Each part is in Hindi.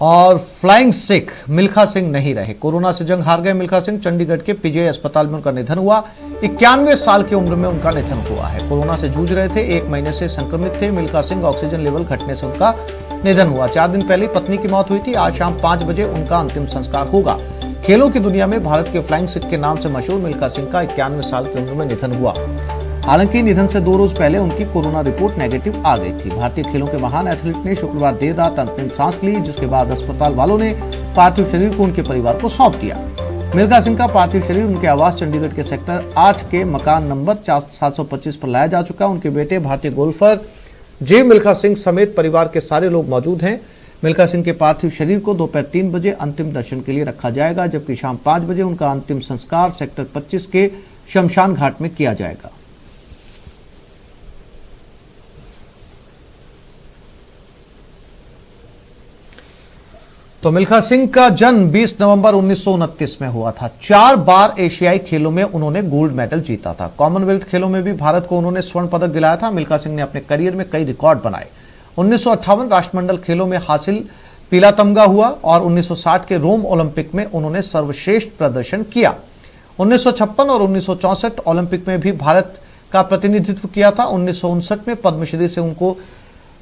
और फ्लाइंग सिख मिल्खा सिंह नहीं रहे। कोरोना से जंग हार गए मिल्खा सिंह। चंडीगढ़ के पीजीआई अस्पताल में उनका निधन हुआ। 91 साल की उम्र में उनका निधन हुआ है। कोरोना से जूझ रहे थे, 1 महीने से संक्रमित थे मिल्खा सिंह। ऑक्सीजन लेवल घटने से उनका निधन हुआ। 4 दिन पहले पत्नी की मौत हुई थी। आज शाम 5 बजे उनका अंतिम संस्कार होगा। खेलों की दुनिया में भारत के फ्लाइंग सिख के नाम से मशहूर मिल्खा सिंह का 91 साल की उम्र में निधन हुआ। हालांकि निधन से 2 रोज पहले उनकी कोरोना रिपोर्ट नेगेटिव आ गई थी। भारतीय खेलों के महान एथलीट ने शुक्रवार देर रात अंतिम सांस ली, जिसके बाद अस्पताल वालों ने पार्थिव शरीर को उनके परिवार को सौंप दिया। मिल्खा सिंह का पार्थिव शरीर उनके आवास चंडीगढ़ के सेक्टर 8 के मकान नंबर 725 पर लाया जा चुका। उनके बेटे भारतीय गोल्फर जे मिल्खा सिंह समेत परिवार के सारे लोग मौजूद हैं। मिल्खा सिंह के पार्थिव शरीर को दोपहर 3 बजे अंतिम दर्शन के लिए रखा जाएगा, जबकि शाम 5 बजे उनका अंतिम संस्कार सेक्टर 25 के शमशान घाट में किया जाएगा। तो मिल्खा सिंह का जन्म 20 नवंबर 1929 में हुआ था। 4 बार एशियाई खेलों में उन्होंने गोल्ड मेडल जीता था। कॉमनवेल्थ खेलों में भी भारत को उन्होंने स्वर्ण पदक दिलाया था। मिल्खा सिंह ने अपने करियर में कई रिकॉर्ड बनाए। 1958 राष्ट्रमंडल खेलों में हासिल पीला तमगा हुआ और 1960 के रोम ओलंपिक में उन्होंने सर्वश्रेष्ठ प्रदर्शन किया। 1956 और 1964 ओलंपिक में भी भारत का प्रतिनिधित्व किया था। 1959 में पद्मश्री से उनको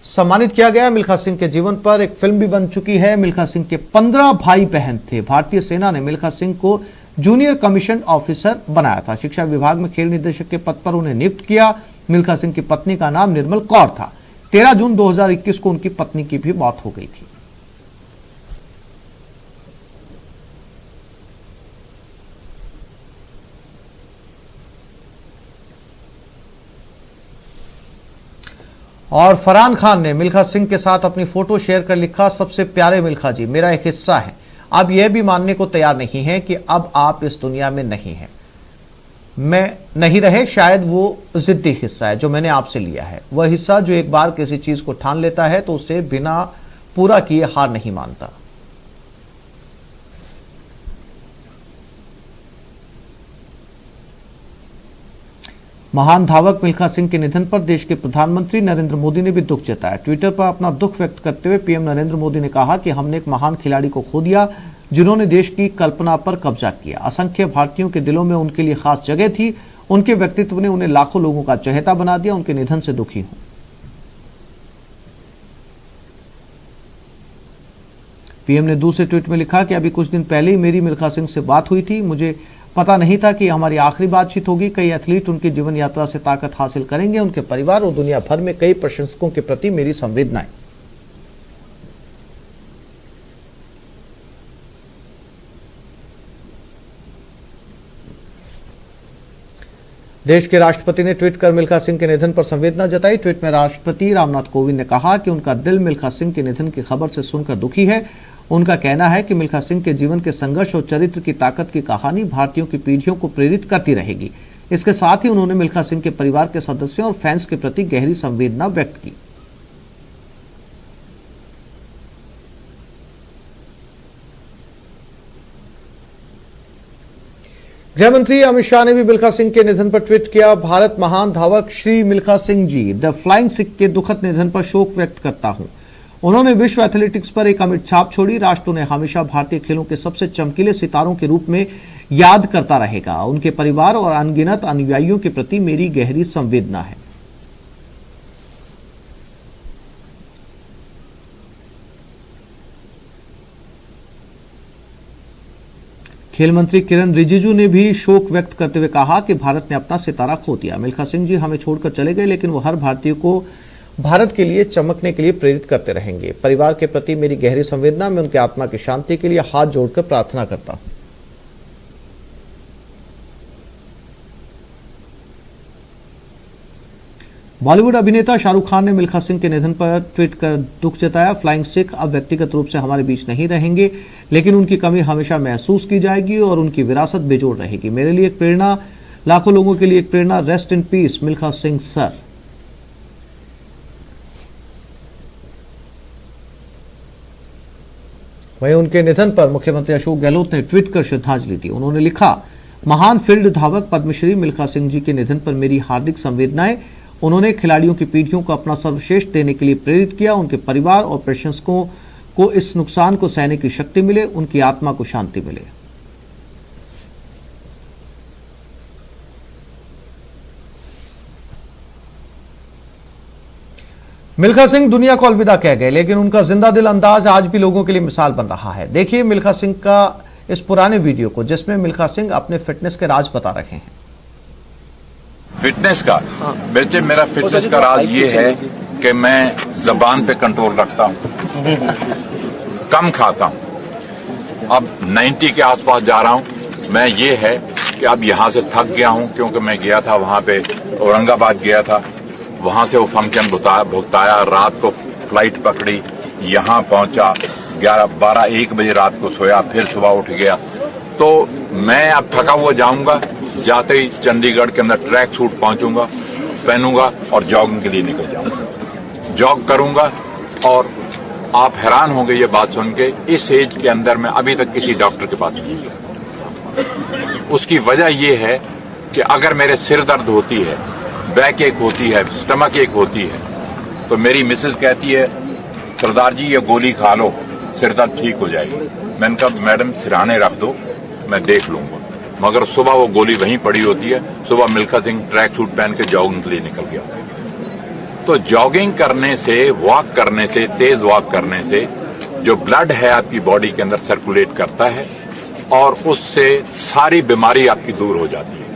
सम्मानित किया गया। मिल्खा सिंह के जीवन पर एक फिल्म भी बन चुकी है। मिल्खा सिंह के 15 भाई बहन थे। भारतीय सेना ने मिल्खा सिंह को जूनियर कमीशन ऑफिसर बनाया था। शिक्षा विभाग में खेल निदेशक के पद पर उन्हें नियुक्त किया। मिल्खा सिंह की पत्नी का नाम निर्मल कौर था। 13 जून 2021 को उनकी पत्नी की भी मौत हो गई थी। और फरहान खान ने मिल्खा सिंह के साथ अपनी फोटो शेयर कर लिखा, सबसे प्यारे मिल्खा जी, मेरा एक हिस्सा है। आप यह भी मानने को तैयार नहीं हैं कि अब आप इस दुनिया में नहीं हैं। मैं नहीं रहे, शायद वो जिद्दी हिस्सा है जो मैंने आपसे लिया है। वह हिस्सा जो एक बार किसी चीज को ठान लेता है तो उसे बिना पूरा किए हार नहीं मानता। महान धावक मिल्खा सिंह के निधन पर देश के प्रधानमंत्री नरेंद्र मोदी ने भी दुख जताया। ट्विटर पर अपना दुख व्यक्त करते हुए पीएम नरेंद्र मोदी ने कहा कि हमने एक महान खिलाड़ी को खो दिया जिन्होंने देश की कल्पना पर कब्जा किया। असंख्य भारतीयों के दिलों में उनके लिए खास जगह थी। उनके व्यक्तित्व ने उन्हें लाखों लोगों का चहेता बना दिया। उनके निधन से दुखी हूं। पीएम ने दूसरे ट्वीट में लिखा कि अभी कुछ दिन पहले ही मेरी मिल्खा सिंह से बात हुई थी। मुझे पता नहीं था कि हमारी आखिरी बातचीत होगी। कई एथलीट उनकी जीवन यात्रा से ताकत हासिल करेंगे। उनके परिवार और दुनिया भर में कई प्रशंसकों के प्रति मेरी संवेदनाएं। देश के राष्ट्रपति ने ट्वीट कर मिल्खा सिंह के निधन पर संवेदना जताई। ट्वीट में राष्ट्रपति रामनाथ कोविंद ने कहा कि उनका दिल मिल्खा सिंह के निधन की खबर से सुनकर दुखी है। उनका कहना है कि मिल्खा सिंह के जीवन के संघर्ष और चरित्र की ताकत की कहानी भारतीयों की पीढ़ियों को प्रेरित करती रहेगी। इसके साथ ही उन्होंने मिल्खा सिंह के परिवार के सदस्यों और फैंस के प्रति गहरी संवेदना व्यक्त की। गृह मंत्री अमित शाह ने भी मिल्खा सिंह के निधन पर ट्वीट किया। भारत महान धावक श्री मिल्खा सिंह जी द फ्लाइंग सिख के दुखद निधन पर शोक व्यक्त करता हूं। उन्होंने विश्व एथलेटिक्स पर एक अमिट छाप छोड़ी। राष्ट्र उन्हें हमेशा भारतीय खेलों के सबसे चमकीले सितारों के रूप में याद करता रहेगा। उनके परिवार और अनगिनत अनुयायियों के प्रति मेरी गहरी संवेदना है। खेल मंत्री किरण रिजिजू ने भी शोक व्यक्त करते हुए कहा कि भारत ने अपना सितारा खो दिया। मिल्खा सिंह जी हमें छोड़कर चले गए, लेकिन वो हर भारतीय को भारत के लिए चमकने के लिए प्रेरित करते रहेंगे। परिवार के प्रति मेरी गहरी संवेदना। मैं उनके आत्मा की शांति के लिए हाथ जोड़कर प्रार्थना करता हूं। बॉलीवुड अभिनेता शाहरुख खान ने मिल्खा सिंह के निधन पर ट्वीट कर दुख जताया। फ्लाइंग सिख अब व्यक्तिगत रूप से हमारे बीच नहीं रहेंगे, लेकिन उनकी कमी हमेशा महसूस की जाएगी और उनकी विरासत बेजोड़ रहेगी। मेरे लिए एक प्रेरणा, लाखों लोगों के लिए एक प्रेरणा। Rest in peace Milkha Singh sir. वहीं उनके निधन पर मुख्यमंत्री अशोक गहलोत ने ट्वीट कर श्रद्धांजलि दी। उन्होंने लिखा, महान फील्ड धावक पद्मश्री मिल्खा सिंह जी के निधन पर मेरी हार्दिक संवेदनाएं। उन्होंने खिलाड़ियों की पीढ़ियों को अपना सर्वश्रेष्ठ देने के लिए प्रेरित किया। उनके परिवार और प्रशंसकों को इस नुकसान को सहने की शक्ति मिले, उनकी आत्मा को शांति मिले। मिल्खा सिंह दुनिया को अलविदा कह गए, लेकिन उनका जिंदा दिल अंदाज आज भी लोगों के लिए मिसाल बन रहा है। देखिए मिल्खा सिंह का इस पुराने वीडियो को, जिसमें मिल्खा सिंह अपने फिटनेस के राज बता रहे हैं। फिटनेस का बेटे, मेरा फिटनेस का राज ये है कि मैं जबान पे कंट्रोल रखता हूँ, कम खाता हूँ। अब 90 के आसपास जा रहा हूँ मैं। ये है कि अब यहाँ से थक गया हूँ, क्योंकि मैं गया था वहाँ पे, औरंगाबाद गया था, वहां से वो फंक्शन भुगताया, रात को फ्लाइट पकड़ी, यहाँ पहुंचा, 11-12-1 बजे रात को सोया, फिर सुबह उठ गया। तो मैं अब थका हुआ जाऊंगा, जाते ही चंडीगढ़ के अंदर ट्रैक सूट पहुंचूंगा, पहनूंगा और जॉगिंग के लिए निकल जाऊंगा। जॉग करूंगा और आप हैरान होंगे ये बात सुन के, इस एज के अंदर मैं अभी तक किसी डॉक्टर के पास नहीं गया। उसकी वजह यह है कि अगर मेरे सिर दर्द होती है, बैक एक होती है, स्टमक एक होती है, तो मेरी मिसेज कहती है सरदार जी ये गोली खा लो, सिर दर्द ठीक हो जाएगी। मैंने कहा मैडम सिरहाने रख दो, मैं देख लूंगा। मगर सुबह वो गोली वहीं पड़ी होती है। सुबह मिल्खा सिंह ट्रैक सूट पहन के जॉगिंग के लिए निकल गया। तो जॉगिंग करने से, वॉक करने से, तेज वॉक करने से जो ब्लड है आपकी बॉडी के अंदर सर्कुलेट करता है और उससे सारी बीमारी आपकी दूर हो जाती है।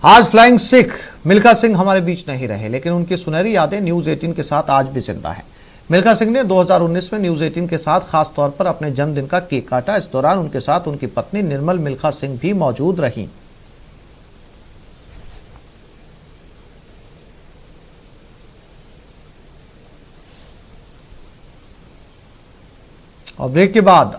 आज फ्लाइंग सिख मिल्खा सिंह हमारे बीच नहीं रहे, लेकिन उनकी सुनहरी यादें न्यूज 18 के साथ आज भी जिंदा है। मिल्खा सिंह ने 2019 में न्यूज 18 के साथ खास तौर पर अपने जन्मदिन का केक काटा। इस दौरान उनके साथ उनकी पत्नी निर्मल मिल्खा सिंह भी मौजूद रहीं। और ब्रेक के बाद